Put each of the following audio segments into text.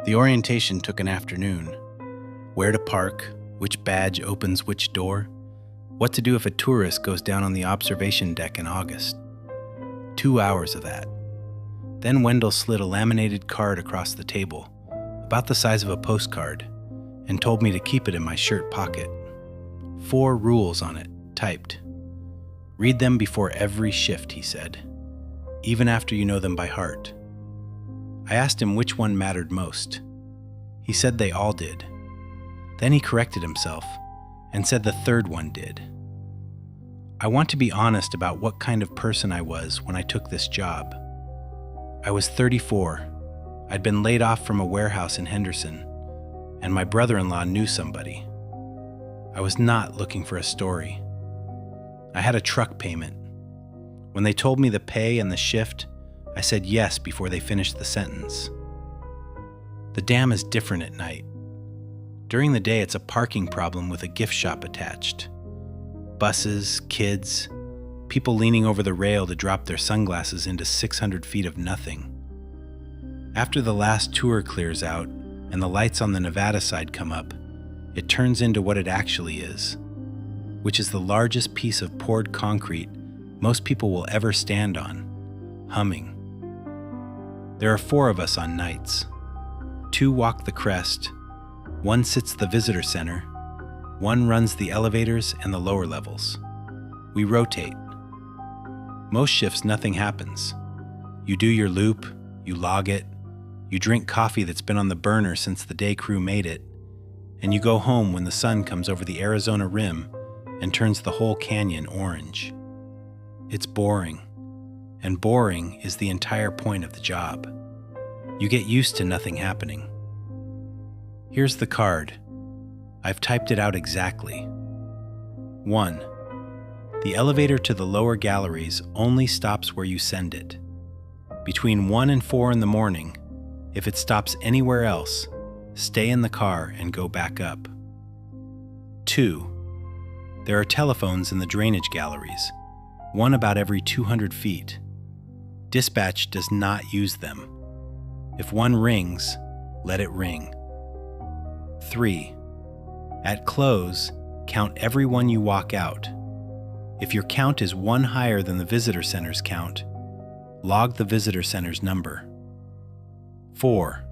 The orientation took an afternoon. Where to park, which badge opens which door, what to do if a tourist goes down on the observation deck in August. 2 hours of that. Then Wendell slid a laminated card across the table, about the size of a postcard, and told me to keep it in my shirt pocket. 4 rules on it, typed. Read them before every shift, he said, even after you know them by heart. I asked him which one mattered most. He said they all did. Then he corrected himself and said the third one did. I want to be honest about what kind of person I was when I took this job. I was 34. I'd been laid off from a warehouse in Henderson, and my brother-in-law knew somebody. I was not looking for a story. I had a truck payment. When they told me the pay and the shift, I said yes before they finished the sentence. The dam is different at night. During the day, it's a parking problem with a gift shop attached. Buses, kids, people leaning over the rail to drop their sunglasses into 600 feet of nothing. After the last tour clears out and the lights on the Nevada side come up, it turns into what it actually is, which is the largest piece of poured concrete most people will ever stand on, humming. There are 4 of us on nights. 2 walk the crest, 1 sits the visitor center, 1 runs the elevators and the lower levels. We rotate. Most shifts, nothing happens. You do your loop, you log it, you drink coffee that's been on the burner since the day crew made it, and you go home when the sun comes over the Arizona rim and turns the whole canyon orange. It's boring, and boring is the entire point of the job. You get used to nothing happening. Here's the card. I've typed it out exactly. 1. The elevator to the lower galleries only stops where you send it. Between 1 and 4 in the morning, if it stops anywhere else, stay in the car and go back up. 2. There are telephones in the drainage galleries, one about every 200 feet. Dispatch does not use them. If one rings, let it ring. 3. At close, count everyone you walk out. If your count is 1 higher than the visitor center's count, log the visitor center's number. 4.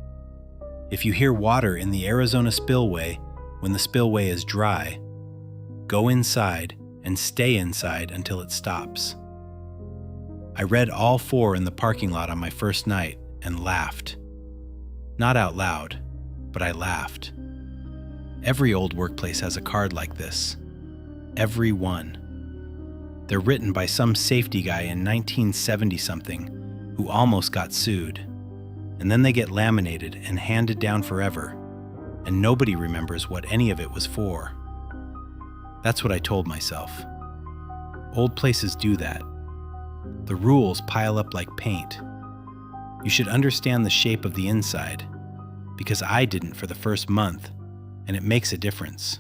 If you hear water in the Arizona spillway when the spillway is dry, go inside and stay inside until it stops. I read all 4 in the parking lot on my first night and laughed. Not out loud, but I laughed. Every old workplace has a card like this. Every one. They're written by some safety guy in 1970-something who almost got sued. And then they get laminated and handed down forever, and nobody remembers what any of it was for. That's what I told myself. Old places do that. The rules pile up like paint. You should understand the shape of the inside, because I didn't for the first month, and it makes a difference.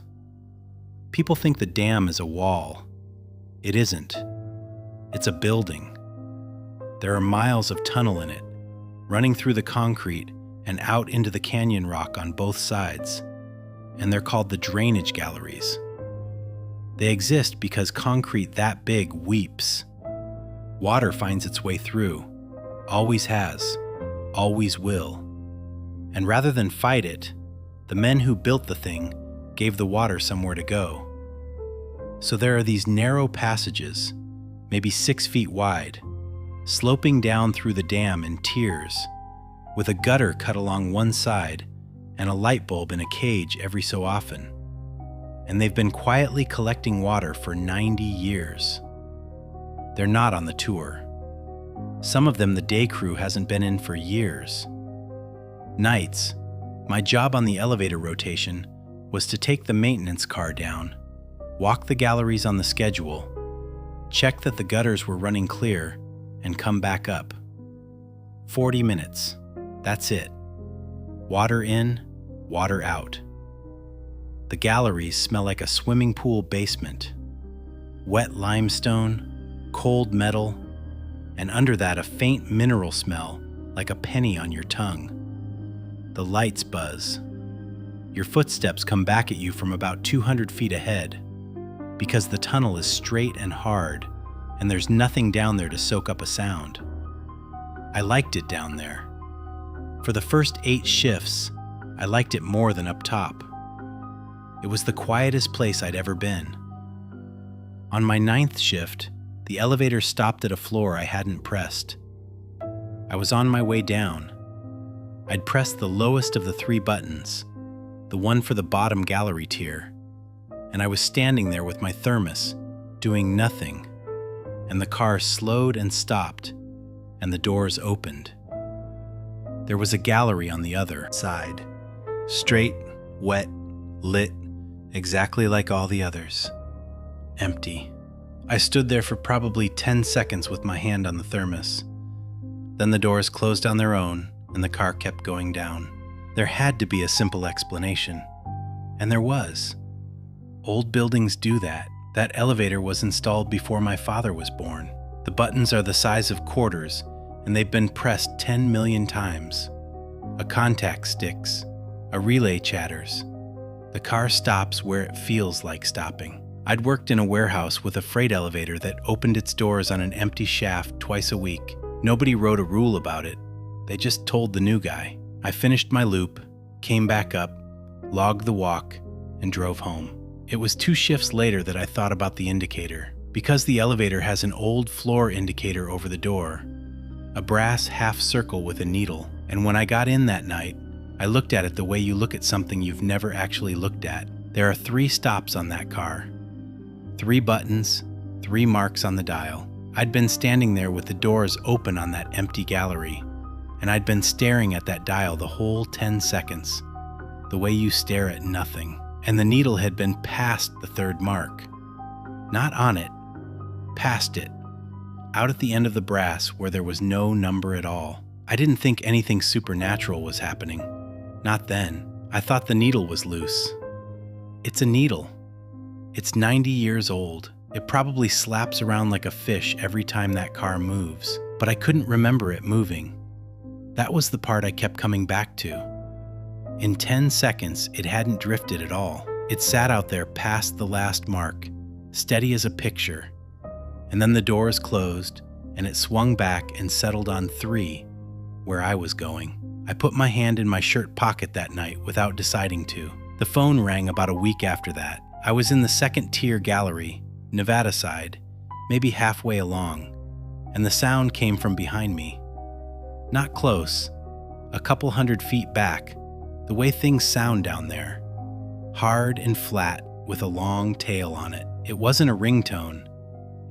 People think the dam is a wall. It isn't. It's a building. There are miles of tunnel in it, running through the concrete and out into the canyon rock on both sides, and they're called the drainage galleries. They exist because concrete that big weeps. Water finds its way through, always has, always will. And rather than fight it, the men who built the thing gave the water somewhere to go. So there are these narrow passages, maybe 6 feet wide, sloping down through the dam in tiers, with a gutter cut along one side and a light bulb in a cage every so often. And they've been quietly collecting water for 90 years. They're not on the tour. Some of them the day crew hasn't been in for years. Nights, my job on the elevator rotation was to take the maintenance car down, walk the galleries on the schedule, check that the gutters were running clear, and come back up. 40 minutes. That's it. Water in, water out. The galleries smell like a swimming pool basement. Wet limestone, cold metal, and under that a faint mineral smell like a penny on your tongue. The lights buzz. Your footsteps come back at you from about 200 feet ahead, because the tunnel is straight and hard, and there's nothing down there to soak up a sound. I liked it down there. For the first 8 shifts, I liked it more than up top. It was the quietest place I'd ever been. On my 9th shift, the elevator stopped at a floor I hadn't pressed. I was on my way down. I'd pressed the lowest of the 3 buttons, the one for the bottom gallery tier, and I was standing there with my thermos, doing nothing, and the car slowed and stopped, and the doors opened. There was a gallery on the other side, straight, wet, lit, exactly like all the others. Empty. I stood there for probably 10 seconds with my hand on the thermos. Then the doors closed on their own, and the car kept going down. There had to be a simple explanation, and there was. Old buildings do that. That elevator was installed before my father was born. The buttons are the size of quarters, and they've been pressed 10 million times. A contact sticks. A relay chatters. The car stops where it feels like stopping. I'd worked in a warehouse with a freight elevator that opened its doors on an empty shaft twice a week. Nobody wrote a rule about it. They just told the new guy. I finished my loop, came back up, logged the walk, and drove home. It was 2 shifts later that I thought about the indicator. Because the elevator has an old floor indicator over the door, a brass half circle with a needle, and when I got in that night, I looked at it the way you look at something you've never actually looked at. There are 3 stops on that car. 3 buttons, 3 marks on the dial. I'd been standing there with the doors open on that empty gallery, and I'd been staring at that dial the whole 10 seconds, the way you stare at nothing. And the needle had been past the 3rd mark. Not on it, past it, out at the end of the brass where there was no number at all. I didn't think anything supernatural was happening. Not then. I thought the needle was loose. It's a needle. It's 90 years old. It probably slaps around like a fish every time that car moves, but I couldn't remember it moving. That was the part I kept coming back to. In 10 seconds, it hadn't drifted at all. It sat out there past the last mark, steady as a picture. And then the doors closed, and it swung back and settled on 3, where I was going. I put my hand in my shirt pocket that night without deciding to. The phone rang about a week after that. I was in the 2nd-tier gallery, Nevada side, maybe halfway along, and the sound came from behind me. Not close, a couple 100 feet back, the way things sound down there. Hard and flat with a long tail on it. It wasn't a ringtone.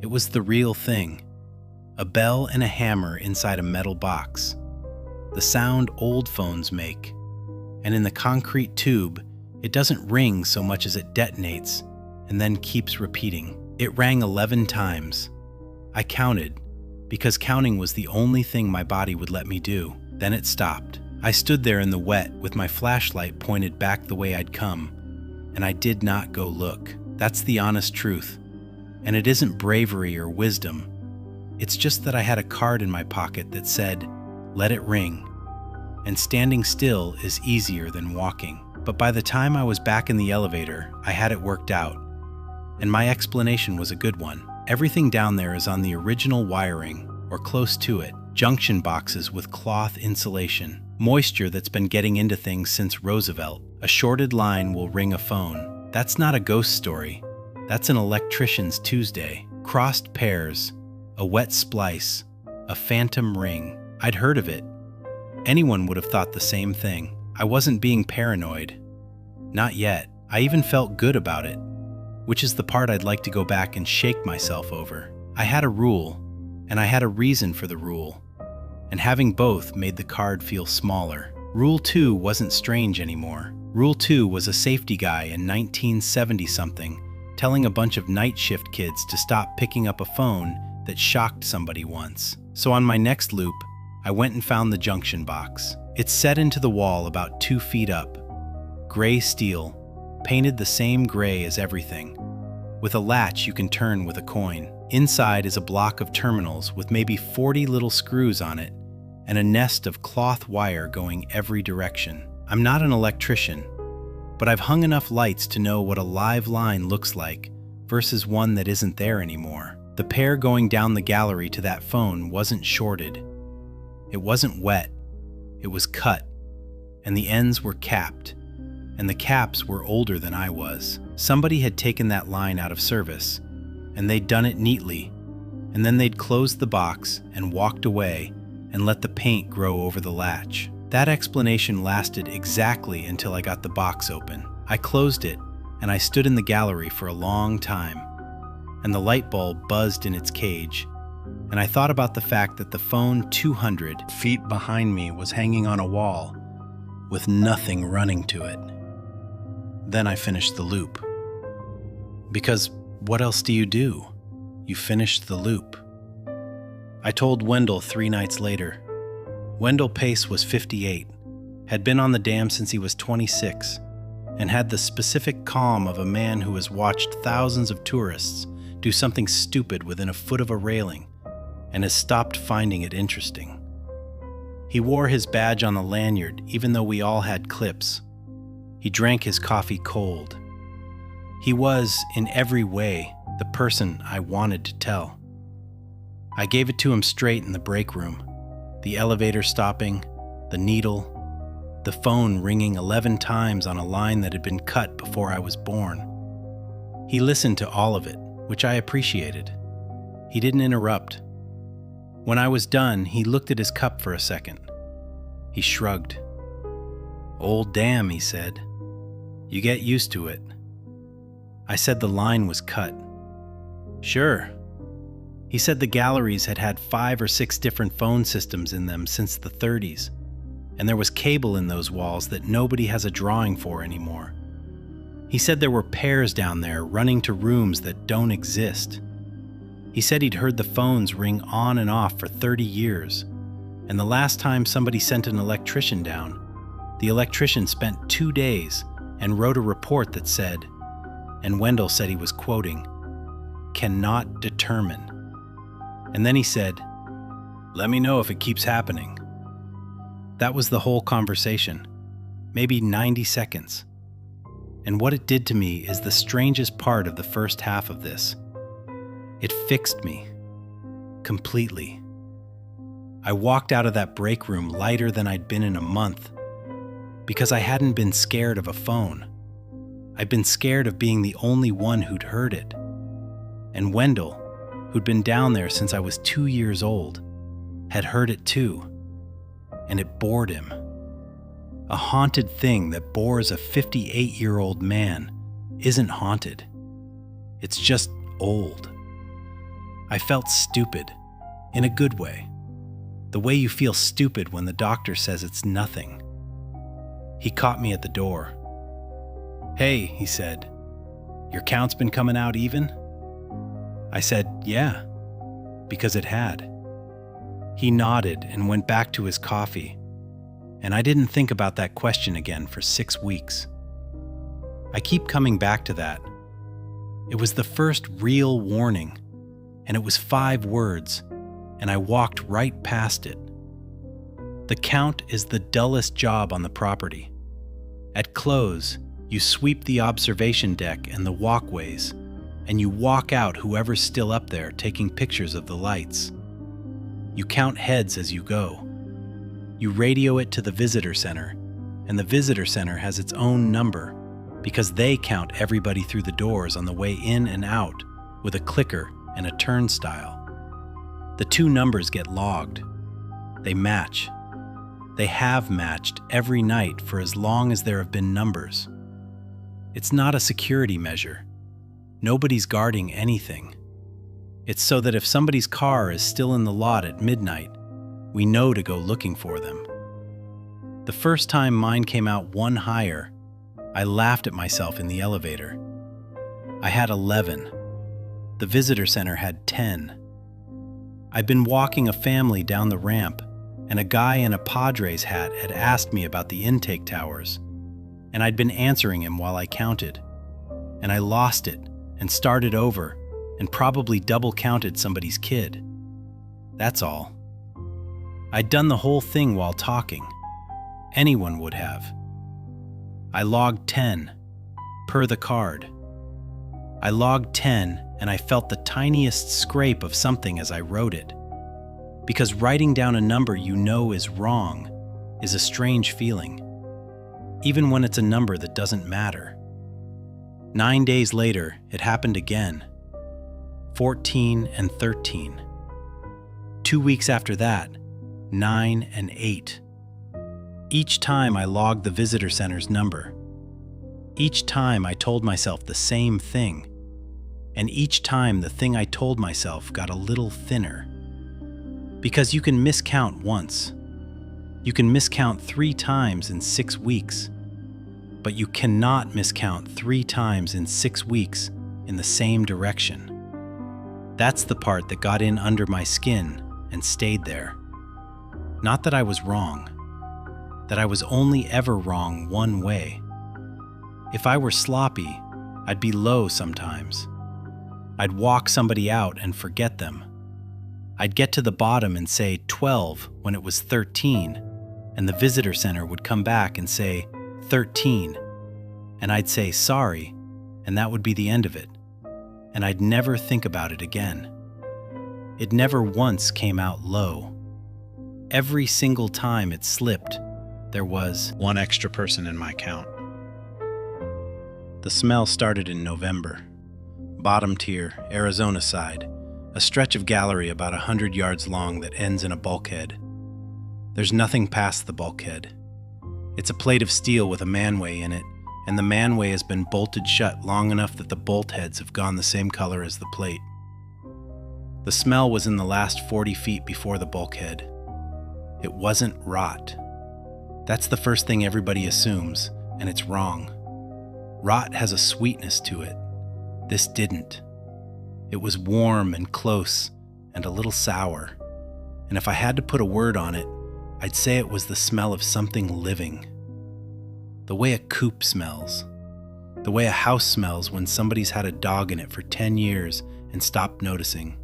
It was the real thing. A bell and a hammer inside a metal box. The sound old phones make. And in the concrete tube, it doesn't ring so much as it detonates and then keeps repeating. It rang 11 times. I counted, because counting was the only thing my body would let me do. Then it stopped. I stood there in the wet with my flashlight pointed back the way I'd come, and I did not go look. That's the honest truth. And it isn't bravery or wisdom. It's just that I had a card in my pocket that said, "Let it ring." And standing still is easier than walking. But by the time I was back in the elevator, I had it worked out. And my explanation was a good one. Everything down there is on the original wiring, or close to it. Junction boxes with cloth insulation. Moisture that's been getting into things since Roosevelt. A shorted line will ring a phone. That's not a ghost story. That's an electrician's Tuesday. Crossed pairs, a wet splice, a phantom ring. I'd heard of it. Anyone would have thought the same thing. I wasn't being paranoid. Not yet. I even felt good about it, which is the part I'd like to go back and shake myself over. I had a rule, and I had a reason for the rule, and having both made the card feel smaller. Rule 2 wasn't strange anymore. Rule 2 was a safety guy in 1970-something telling a bunch of night shift kids to stop picking up a phone that shocked somebody once. So on my next loop, I went and found the junction box. It's set into the wall about 2 feet up. Gray steel, painted the same gray as everything, with a latch you can turn with a coin. Inside is a block of terminals with maybe 40 little screws on it, and a nest of cloth wire going every direction. I'm not an electrician, but I've hung enough lights to know what a live line looks like versus one that isn't there anymore. The pair going down the gallery to that phone wasn't shorted. It wasn't wet. It was cut, and the ends were capped, and the caps were older than I was. Somebody had taken that line out of service, and they'd done it neatly, and then they'd closed the box and walked away and let the paint grow over the latch. That explanation lasted exactly until I got the box open. I closed it, and I stood in the gallery for a long time, and the light bulb buzzed in its cage, and I thought about the fact that the phone 200 feet behind me was hanging on a wall with nothing running to it. Then I finished the loop. Because what else do? You finish the loop. I told Wendell 3 nights later. Wendell Pace was 58, had been on the dam since he was 26, and had the specific calm of a man who has watched thousands of tourists do something stupid within a foot of a railing and has stopped finding it interesting. He wore his badge on the lanyard even though we all had clips. He drank his coffee cold. He was, in every way, the person I wanted to tell. I gave it to him straight in the break room. The elevator stopping, the needle, the phone ringing 11 times on a line that had been cut before I was born. He listened to all of it, which I appreciated. He didn't interrupt. When I was done, he looked at his cup for a second. He shrugged. "Old dam," he said. "You get used to it." I said the line was cut. "Sure." He said the galleries had had 5 or 6 different phone systems in them since the 30s, and there was cable in those walls that nobody has a drawing for anymore. He said there were pairs down there running to rooms that don't exist. He said he'd heard the phones ring on and off for 30 years, and the last time somebody sent an electrician down, the electrician spent 2 days and wrote a report that said, and Wendell said he was quoting, "cannot determine." And then he said, "Let me know if it keeps happening." That was the whole conversation, maybe 90 seconds. And what it did to me is the strangest part of the first half of this. It fixed me. Completely. I walked out of that break room lighter than I'd been in a month. Because I hadn't been scared of a phone. I'd been scared of being the only one who'd heard it. And Wendell, who'd been down there since I was 2 years old, had heard it too. And it bored him. A haunted thing that bores a 58-year-old man isn't haunted. It's just old. I felt stupid, in a good way. The way you feel stupid when the doctor says it's nothing. He caught me at the door. "Hey," he said, "your count's been coming out even?" I said, "Yeah," because it had. He nodded and went back to his coffee, and I didn't think about that question again for 6 weeks. I keep coming back to that. It was the first real warning, and it was 5 words, and I walked right past it. The count is the dullest job on the property. At close, you sweep the observation deck and the walkways, and you walk out whoever's still up there taking pictures of the lights. You count heads as you go. You radio it to the visitor center, and the visitor center has its own number because they count everybody through the doors on the way in and out with a clicker and a turnstile. The 2 numbers get logged. They match. They have matched every night for as long as there have been numbers. It's not a security measure. Nobody's guarding anything. It's so that if somebody's car is still in the lot at midnight, we know to go looking for them. The first time mine came out 1 higher, I laughed at myself in the elevator. I had 11. The visitor center had 10. I'd been walking a family down the ramp, and a guy in a Padres hat had asked me about the intake towers, and I'd been answering him while I counted, and I lost it and started over and probably double counted somebody's kid. That's all. I'd done the whole thing while talking. Anyone would have, I logged 10, per the card. I logged 10 and I felt the tiniest scrape of something as I wrote it. Because writing down a number you know is wrong is a strange feeling, even when it's a number that doesn't matter. 9 days later, it happened again. 14 and 13. 2 weeks after that, 9 and 8. Each time I logged the visitor center's number. Each time I told myself the same thing. And each time the thing I told myself got a little thinner. Because you can miscount once. You can miscount 3 times in 6 weeks. But you cannot miscount 3 times in 6 weeks in the same direction. That's the part that got in under my skin and stayed there. Not that I was wrong. That I was only ever wrong one way. If I were sloppy, I'd be low sometimes. I'd walk somebody out and forget them. I'd get to the bottom and say 12 when it was 13, and the visitor center would come back and say 13, and I'd say sorry, and that would be the end of it, and I'd never think about it again. It never once came out low. Every single time it slipped, there was one extra person in my count. The smell started in November. Bottom tier, Arizona side, a stretch of gallery about 100 yards long that ends in a bulkhead. There's nothing past the bulkhead. It's a plate of steel with a manway in it, and the manway has been bolted shut long enough that the bolt heads have gone the same color as the plate. The smell was in the last 40 feet before the bulkhead. It wasn't rot. That's the first thing everybody assumes, and it's wrong. Rot has a sweetness to it. This didn't. It was warm and close and a little sour, and if I had to put a word on it, I'd say it was the smell of something living. The way a coop smells. The way a house smells when somebody's had a dog in it for 10 years and stopped noticing.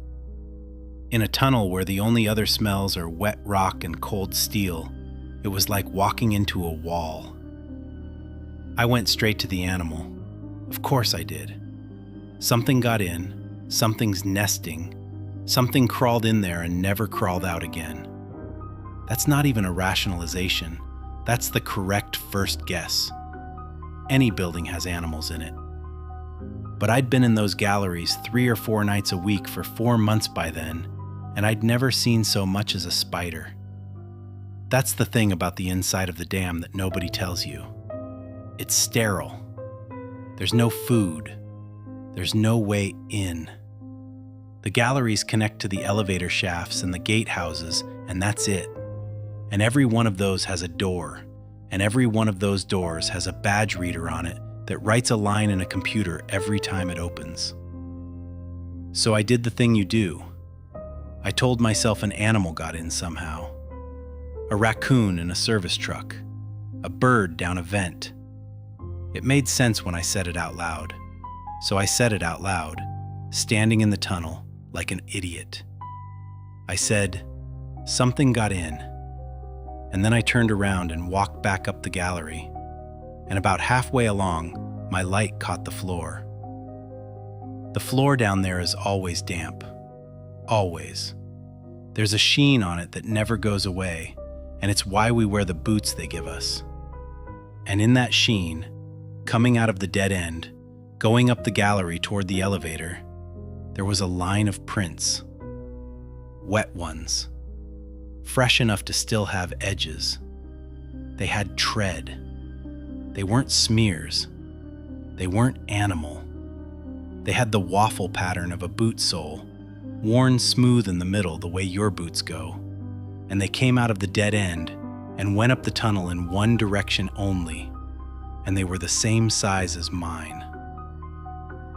In a tunnel where the only other smells are wet rock and cold steel, it was like walking into a wall. I went straight to the animal. Of course I did. Something got in, something's nesting, something crawled in there and never crawled out again. That's not even a rationalization. That's the correct first guess. Any building has animals in it. But I'd been in those galleries 3 or 4 nights a week for 4 months by then, and I'd never seen so much as a spider. That's the thing about the inside of the dam that nobody tells you. It's sterile. There's no food. There's no way in. The galleries connect to the elevator shafts and the gatehouses, and that's it. And every one of those has a door, and every one of those doors has a badge reader on it that writes a line in a computer every time it opens. So I did the thing you do. I told myself an animal got in somehow. A raccoon in a service truck. A bird down a vent. It made sense when I said it out loud. So I said it out loud, standing in the tunnel like an idiot. I said, something got in. And then I turned around and walked back up the gallery. And about halfway along, my light caught the floor. The floor down there is always damp. Always. There's a sheen on it that never goes away, and it's why we wear the boots they give us. And in that sheen, coming out of the dead end, going up the gallery toward the elevator, there was a line of prints. Wet ones. Fresh enough to still have edges. They had tread. They weren't smears. They weren't animal. They had the waffle pattern of a boot sole, worn smooth in the middle the way your boots go. And they came out of the dead end and went up the tunnel in one direction only, and they were the same size as mine.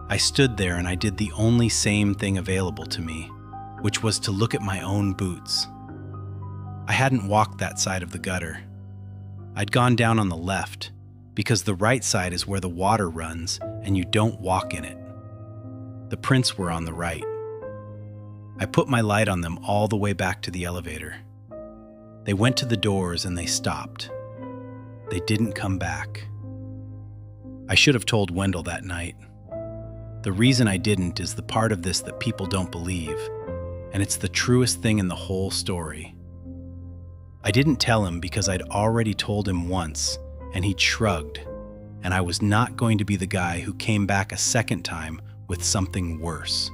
I stood there and I did the only same thing available to me, which was to look at my own boots. I hadn't walked that side of the gutter. I'd gone down on the left, because the right side is where the water runs and you don't walk in it. The prints were on the right. I put my light on them all the way back to the elevator. They went to the doors and they stopped. They didn't come back. I should have told Wendell that night. The reason I didn't is the part of this that people don't believe, and it's the truest thing in the whole story. I didn't tell him because I'd already told him once, and he'd shrugged, and I was not going to be the guy who came back a second time with something worse.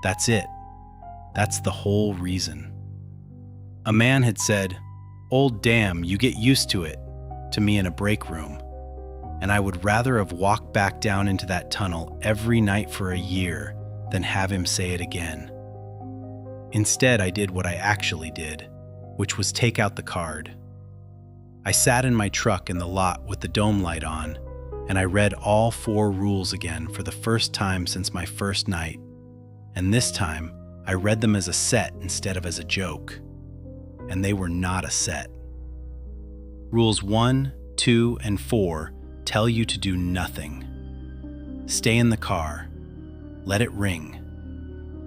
That's it. That's the whole reason. A man had said, "Old damn, you get used to it," to me in a break room, and I would rather have walked back down into that tunnel every night for a year than have him say it again. Instead, I did what I actually did, which was take out the card. I sat in my truck in the lot with the dome light on, and I read all 4 rules again for the first time since my first night. And this time, I read them as a set instead of as a joke. And they were not a set. Rules 1, 2, and 4 tell you to do nothing. Stay in the car. Let it ring.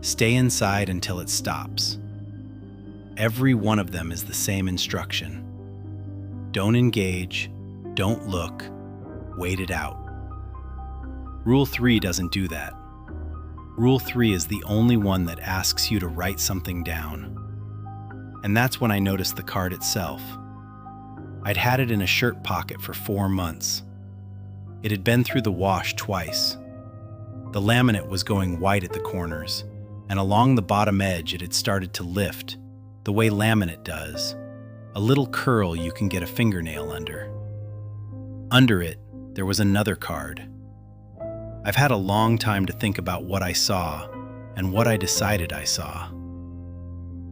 Stay inside until it stops. Every one of them is the same instruction. Don't engage, don't look, wait it out. Rule 3 doesn't do that. Rule 3 is the only one that asks you to write something down. And that's when I noticed the card itself. I'd had it in a shirt pocket for 4 months. It had been through the wash twice. The laminate was going white at the corners, and along the bottom edge it had started to lift, the way laminate does, a little curl you can get a fingernail under. Under it, there was another card. I've had a long time to think about what I saw and what I decided I saw.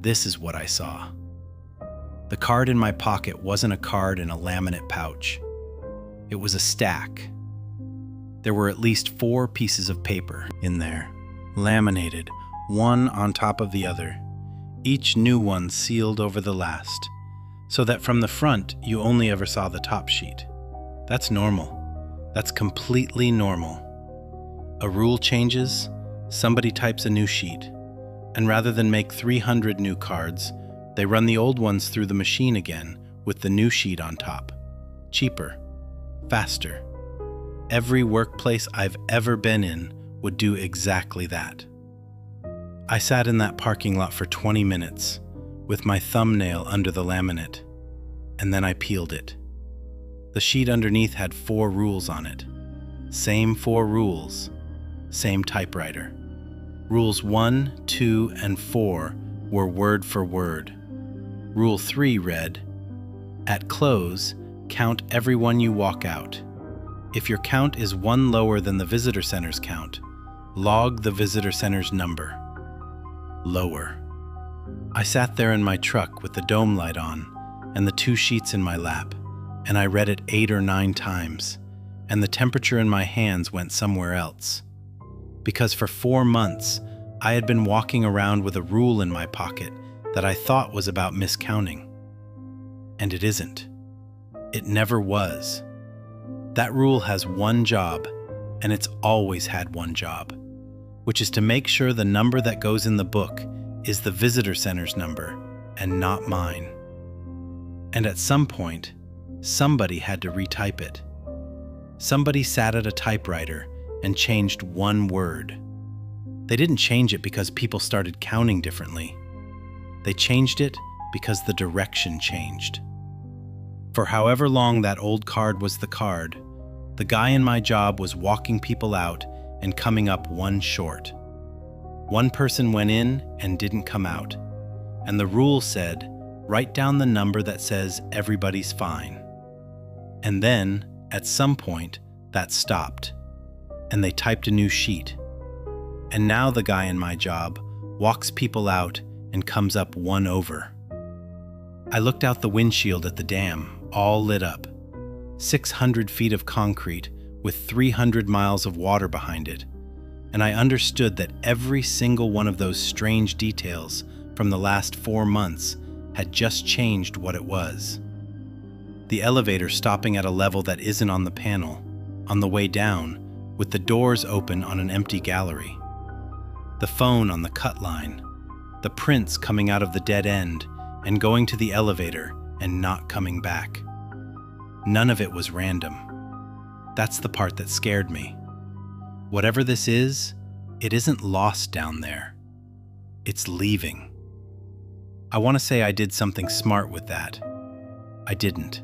This is what I saw. The card in my pocket wasn't a card in a laminate pouch. It was a stack. There were at least 4 pieces of paper in there, laminated, one on top of the other, each new one sealed over the last, so that from the front you only ever saw the top sheet. That's normal. That's completely normal. A rule changes, somebody types a new sheet, and rather than make 300 new cards, they run the old ones through the machine again with the new sheet on top. Cheaper, faster. Every workplace I've ever been in would do exactly that. I sat in that parking lot for 20 minutes with my thumbnail under the laminate, and then I peeled it. The sheet underneath had 4 rules on it. Same 4 rules, same typewriter. Rules 1, 2, and 4 were word for word. Rule 3 read, "At close, count everyone you walk out. If your count is 1 lower than the visitor center's count, log the visitor center's number." Lower. I sat there in my truck with the dome light on and the 2 sheets in my lap, and I read it 8 or 9 times, and the temperature in my hands went somewhere else. Because for 4 months, I had been walking around with a rule in my pocket that I thought was about miscounting. And it isn't. It never was. That rule has one job, and it's always had one job, which is to make sure the number that goes in the book is the visitor center's number and not mine. And at some point, somebody had to retype it. Somebody sat at a typewriter and changed 1 word. They didn't change it because people started counting differently. They changed it because the direction changed. For however long that old card was the card, the guy in my job was walking people out and coming up 1 short. 1 person went in and didn't come out, and the rule said, write down the number that says everybody's fine. And then, at some point, that stopped, and they typed a new sheet. And now the guy in my job walks people out and comes up 1 over. I looked out the windshield at the dam, all lit up. 600 feet of concrete with 300 miles of water behind it, and I understood that every single one of those strange details from the last 4 months had just changed what it was. The elevator stopping at a level that isn't on the panel, on the way down, with the doors open on an empty gallery. The phone on the cut line, the prints coming out of the dead end and going to the elevator and not coming back. None of it was random. That's the part that scared me. Whatever this is, it isn't lost down there. It's leaving. I want to say I did something smart with that. I didn't.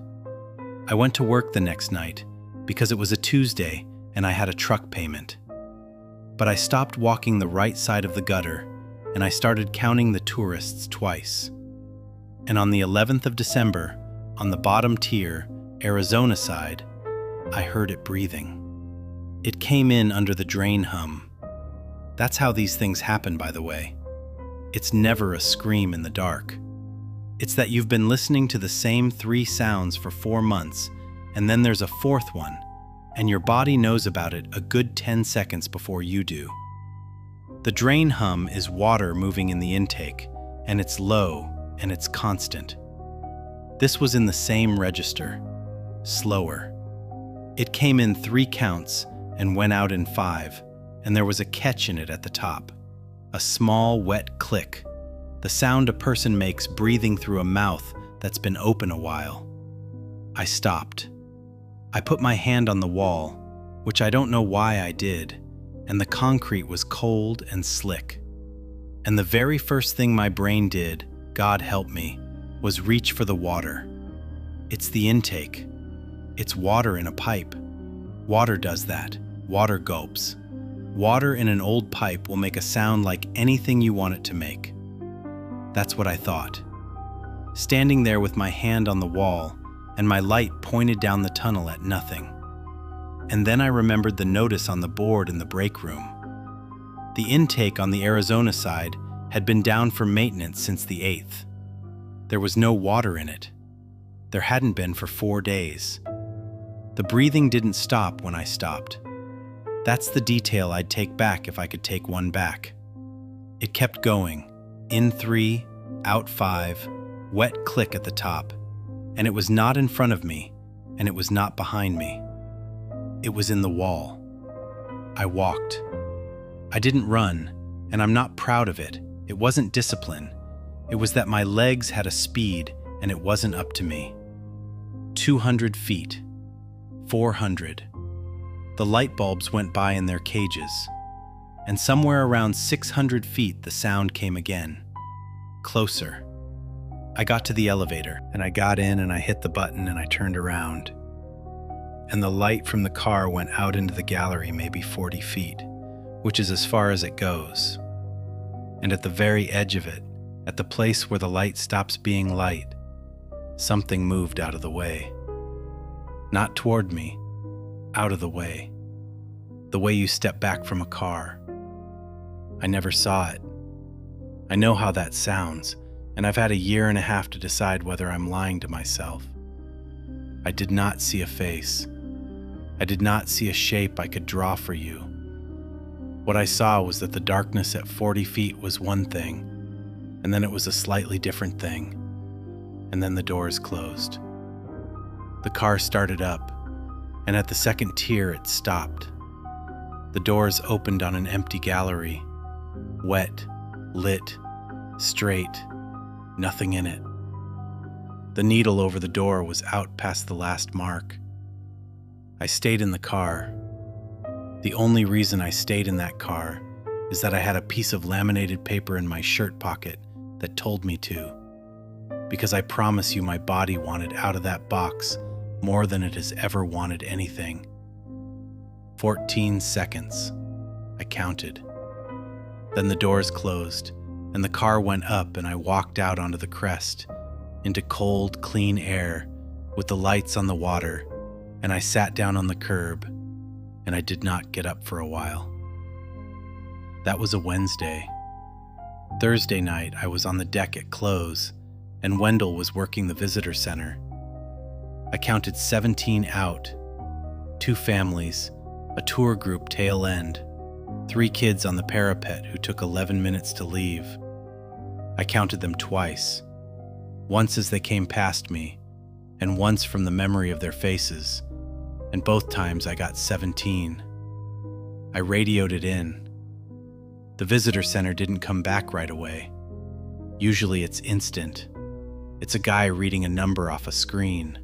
I went to work the next night because it was a Tuesday and I had a truck payment. But I stopped walking the right side of the gutter and I started counting the tourists twice. And on the 11th of December, on the bottom tier, Arizona side, I heard it breathing. It came in under the drain hum. That's how these things happen, by the way. It's never a scream in the dark. It's that you've been listening to the same 3 sounds for 4 months, and then there's a 4th one, and your body knows about it a good 10 seconds before you do. The drain hum is water moving in the intake, and it's low, and it's constant. This was in the same register, slower. It came in 3 counts and went out in 5, and there was a catch in it at the top. A small, wet click, the sound a person makes breathing through a mouth that's been open a while. I stopped. I put my hand on the wall, which I don't know why I did, and the concrete was cold and slick. And the very first thing my brain did, God help me, was reach for the water. It's the intake. It's water in a pipe. Water does that. Water gulps. Water in an old pipe will make a sound like anything you want it to make. That's what I thought. Standing there with my hand on the wall and my light pointed down the tunnel at nothing. And then I remembered the notice on the board in the break room. The intake on the Arizona side had been down for maintenance since the 8th. There was no water in it. There hadn't been for 4 days. The breathing didn't stop when I stopped. That's the detail I'd take back if I could take one back. It kept going, in 3, out 5, wet click at the top, and it was not in front of me, and it was not behind me. It was in the wall. I walked. I didn't run, and I'm not proud of it. It wasn't discipline. It was that my legs had a speed, and it wasn't up to me. 200 feet. 400. The light bulbs went by in their cages, and somewhere around 600 feet the sound came again. Closer. I got to the elevator, and I got in and I hit the button and I turned around. And the light from the car went out into the gallery maybe 40 feet, which is as far as it goes. And at the very edge of it, at the place where the light stops being light, something moved out of the way. Not toward me, out of the way. The way you step back from a car. I never saw it. I know how that sounds, and I've had a year and a half to decide whether I'm lying to myself. I did not see a face. I did not see a shape I could draw for you. What I saw was that the darkness at 40 feet was one thing, and then it was a slightly different thing, and then the doors closed. The car started up, and at the second tier it stopped. The doors opened on an empty gallery, wet, lit, straight, nothing in it. The needle over the door was out past the last mark. I stayed in the car. The only reason I stayed in that car is that I had a piece of laminated paper in my shirt pocket that told me to, because I promise you my body wanted out of that box more than it has ever wanted anything. 14 seconds. I counted. Then the doors closed, and the car went up, and I walked out onto the crest, into cold, clean air, with the lights on the water, and I sat down on the curb, and I did not get up for a while. That was a Wednesday. Thursday night, I was on the deck at close, and Wendell was working the visitor center. I counted 17 out, 2 families, a tour group tail end, 3 kids on the parapet who took 11 minutes to leave. I counted them twice, once as they came past me, and once from the memory of their faces, and both times I got 17. I radioed it in. The visitor center didn't come back right away. Usually it's instant. It's a guy reading a number off a screen.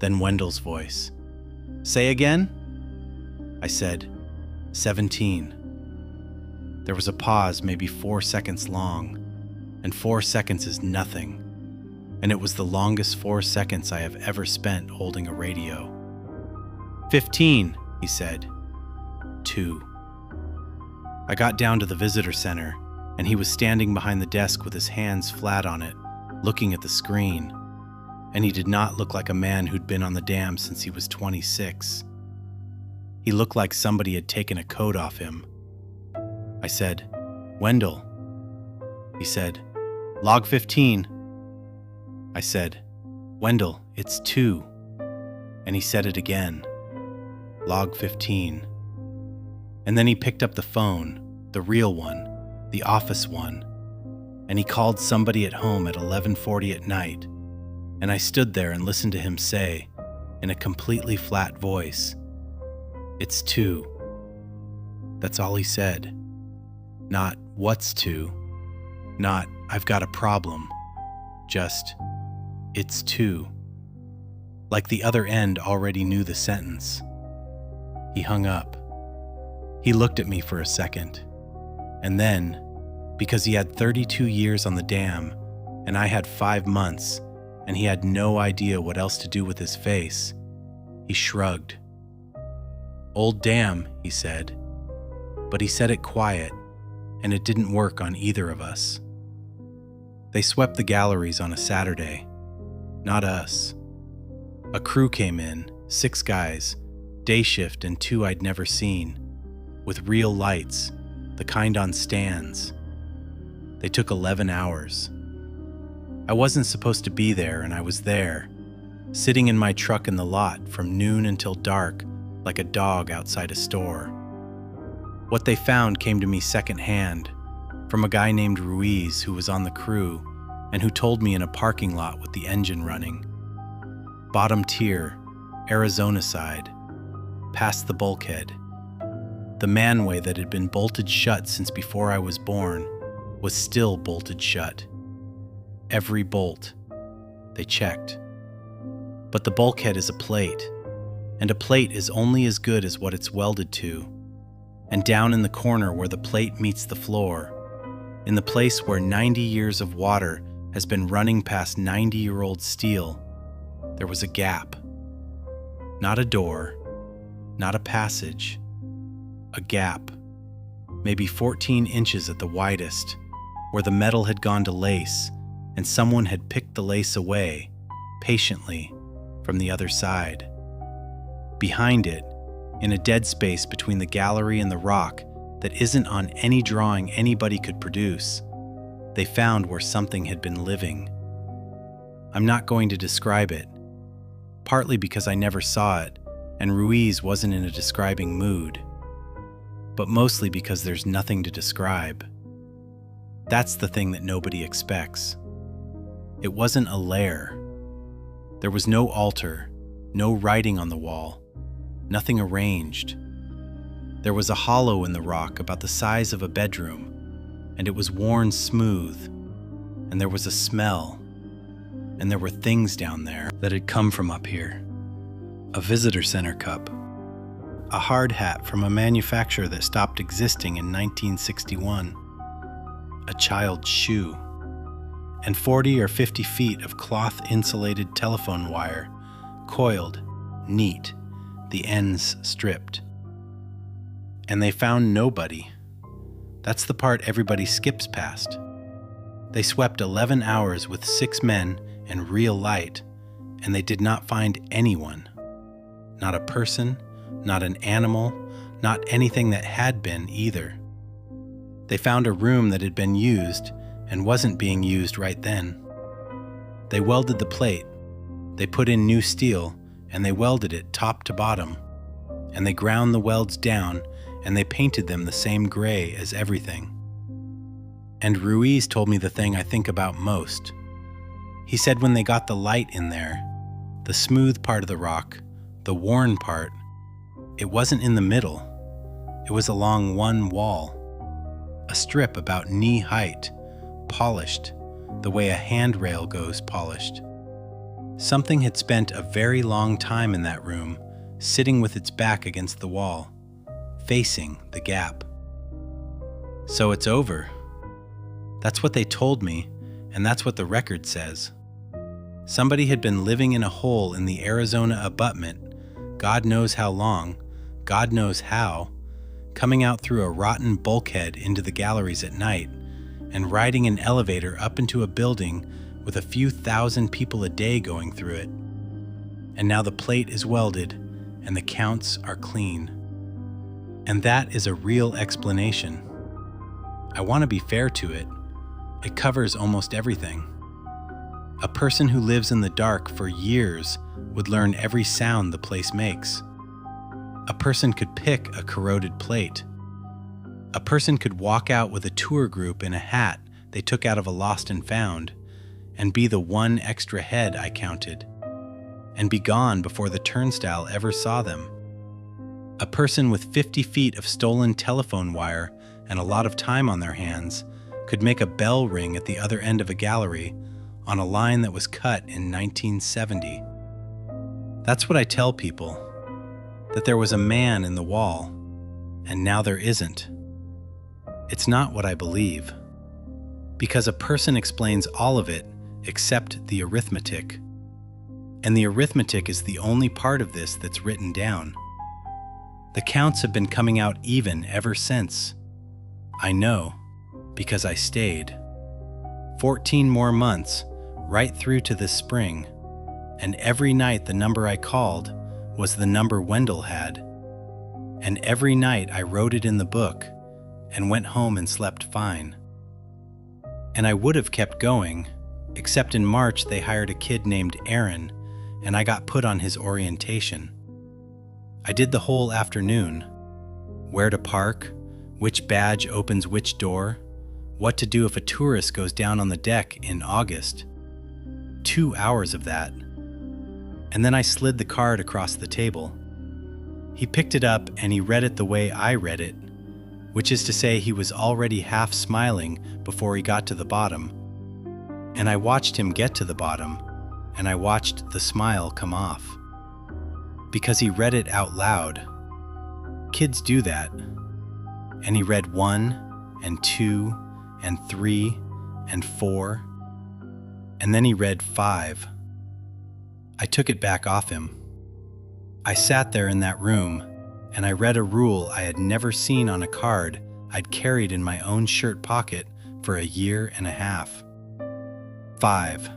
Then Wendell's voice. Say again? I said, 17. There was a pause, maybe 4 seconds long, and 4 seconds is nothing, and it was the longest 4 seconds I have ever spent holding a radio. 15, he said. 2. I got down to the visitor center, and he was standing behind the desk with his hands flat on it, looking at the screen, and he did not look like a man who'd been on the dam since he was 26. He looked like somebody had taken a coat off him. I said, Wendell. He said, Log 15. I said, Wendell, it's 2. And he said it again, Log 15. And then he picked up the phone, the real one, the office one, and he called somebody at home at 11:40 at night, and I stood there and listened to him say, in a completely flat voice, It's 2. That's all he said. Not, what's 2? Not, I've got a problem. Just, it's 2. Like the other end already knew the sentence. He hung up. He looked at me for a second, and then, because he had 32 years on the dam, and I had 5 months, and he had no idea what else to do with his face, he shrugged. Old dam, he said, but he said it quiet, and it didn't work on either of us. They swept the galleries on a Saturday, not us. A crew came in, 6 guys, day shift and 2 I'd never seen, with real lights, the kind on stands. They took 11 hours. I wasn't supposed to be there, and I was there, sitting in my truck in the lot from noon until dark, like a dog outside a store. What they found came to me secondhand, from a guy named Ruiz who was on the crew and who told me in a parking lot with the engine running. Bottom tier, Arizona side, past the bulkhead. The manway that had been bolted shut since before I was born was still bolted shut. Every bolt. They checked. But the bulkhead is a plate, and a plate is only as good as what it's welded to. And down in the corner where the plate meets the floor, in the place where 90 years of water has been running past 90-year-old steel, there was a gap. Not a door, not a passage, a gap, maybe 14 inches at the widest, where the metal had gone to lace and someone had picked the lace away, patiently, from the other side. Behind it, in a dead space between the gallery and the rock that isn't on any drawing anybody could produce, they found where something had been living. I'm not going to describe it, partly because I never saw it and Ruiz wasn't in a describing mood, but mostly because there's nothing to describe. That's the thing that nobody expects. It wasn't a lair. There was no altar, no writing on the wall, nothing arranged. There was a hollow in the rock about the size of a bedroom, and it was worn smooth, and there was a smell, and there were things down there that had come from up here. A visitor center cup, a hard hat from a manufacturer that stopped existing in 1961, a child's shoe, and 40 or 50 feet of cloth-insulated telephone wire, coiled, neat, the ends stripped. And they found nobody. That's the part everybody skips past. They swept 11 hours with 6 men and real light, and they did not find anyone. Not a person, not an animal, not anything that had been either. They found a room that had been used and wasn't being used right then. They welded the plate, they put in new steel, and they welded it top to bottom, and they ground the welds down, and they painted them the same gray as everything. And Ruiz told me the thing I think about most. He said when they got the light in there, the smooth part of the rock, the worn part, it wasn't in the middle. It was along one wall. A strip about knee height, polished, the way a handrail goes polished. Something had spent a very long time in that room, sitting with its back against the wall, facing the gap. So it's over. That's what they told me, and that's what the record says. Somebody had been living in a hole in the Arizona abutment, God knows how long, God knows how, coming out through a rotten bulkhead into the galleries at night, and riding an elevator up into a building with a few thousand people a day going through it. And now the plate is welded, and the counts are clean. And that is a real explanation. I want to be fair to it. It covers almost everything. A person who lives in the dark for years would learn every sound the place makes. A person could pick a corroded plate. A person could walk out with a tour group in a hat they took out of a lost and found, and be the one extra head I counted, and be gone before the turnstile ever saw them. A person with 50 feet of stolen telephone wire and a lot of time on their hands could make a bell ring at the other end of a gallery on a line that was cut in 1970. That's what I tell people, that there was a man in the wall, and now there isn't. It's not what I believe, because a person explains all of it except the arithmetic. And the arithmetic is the only part of this that's written down. The counts have been coming out even ever since. I know, because I stayed. 14 more months, right through to this spring, and every night the number I called was the number Wendell had. And every night I wrote it in the book and went home and slept fine. And I would have kept going, except in March they hired a kid named Aaron, and I got put on his orientation. I did the whole afternoon. Where to park, which badge opens which door, what to do if a tourist goes down on the deck in August. 2 hours of that. And then I slid the card across the table. He picked it up and he read it the way I read it, which is to say he was already half smiling before he got to the bottom. And I watched him get to the bottom, and I watched the smile come off. Because he read it out loud. Kids do that. And he read 1 and 2 and 3 and 4. And then he read 5. I took it back off him. I sat there in that room, and I read a rule I had never seen on a card I'd carried in my own shirt pocket for a year and a half. 5.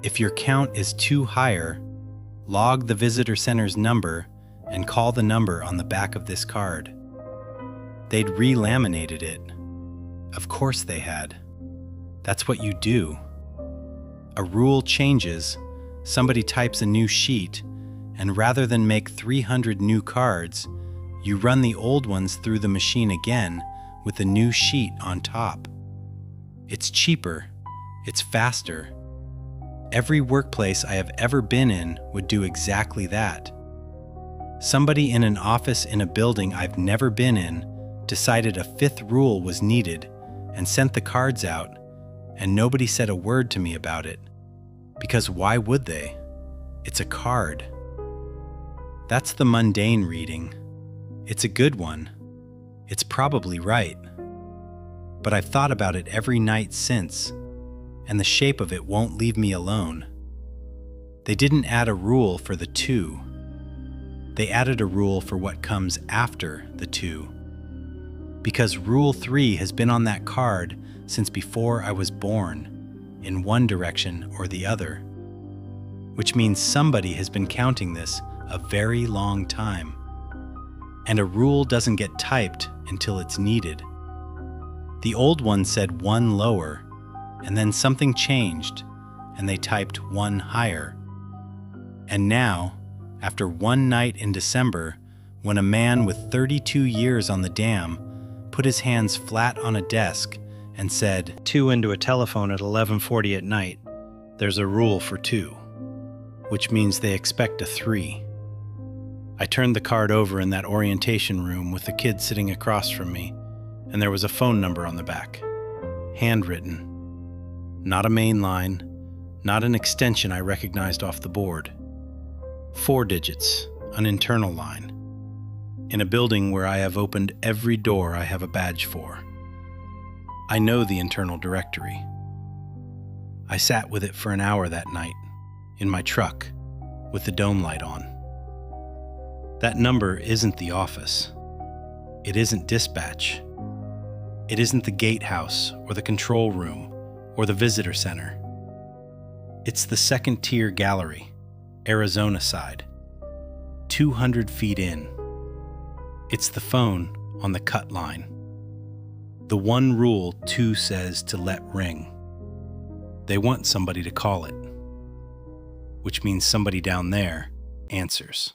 If your count is too higher, log the visitor center's number and call the number on the back of this card. They'd re-laminated it. Of course they had. That's what you do. A rule changes, somebody types a new sheet, and rather than make 300 new cards, you run the old ones through the machine again with the new sheet on top. It's cheaper. It's faster. Every workplace I have ever been in would do exactly that. Somebody in an office in a building I've never been in decided a 5th rule was needed and sent the cards out, and nobody said a word to me about it. Because why would they? It's a card. That's the mundane reading. It's a good one. It's probably right. But I've thought about it every night since, and the shape of it won't leave me alone. They didn't add a rule for the 2. They added a rule for what comes after the 2. Because Rule 3 has been on that card since before I was born, in one direction or the other. Which means somebody has been counting this a very long time. And a rule doesn't get typed until it's needed. The old one said 1 lower, and then something changed, and they typed 1 higher. And now, after one night in December, when a man with 32 years on the dam put his hands flat on a desk and said, 2 into a telephone at 11:40 at night, there's a rule for 2, which means they expect a 3. I turned the card over in that orientation room with the kid sitting across from me, and there was a phone number on the back, handwritten. Not a main line, not an extension I recognized off the board. 4 digits, an internal line, in a building where I have opened every door I have a badge for. I know the internal directory. I sat with it for an hour that night, in my truck, with the dome light on. That number isn't the office. It isn't dispatch. It isn't the gatehouse or the control room or the visitor center. It's the second-tier gallery, Arizona side, 200 feet in. It's the phone on the cut line. The one rule 2 says to let ring. They want somebody to call it, which means somebody down there answers.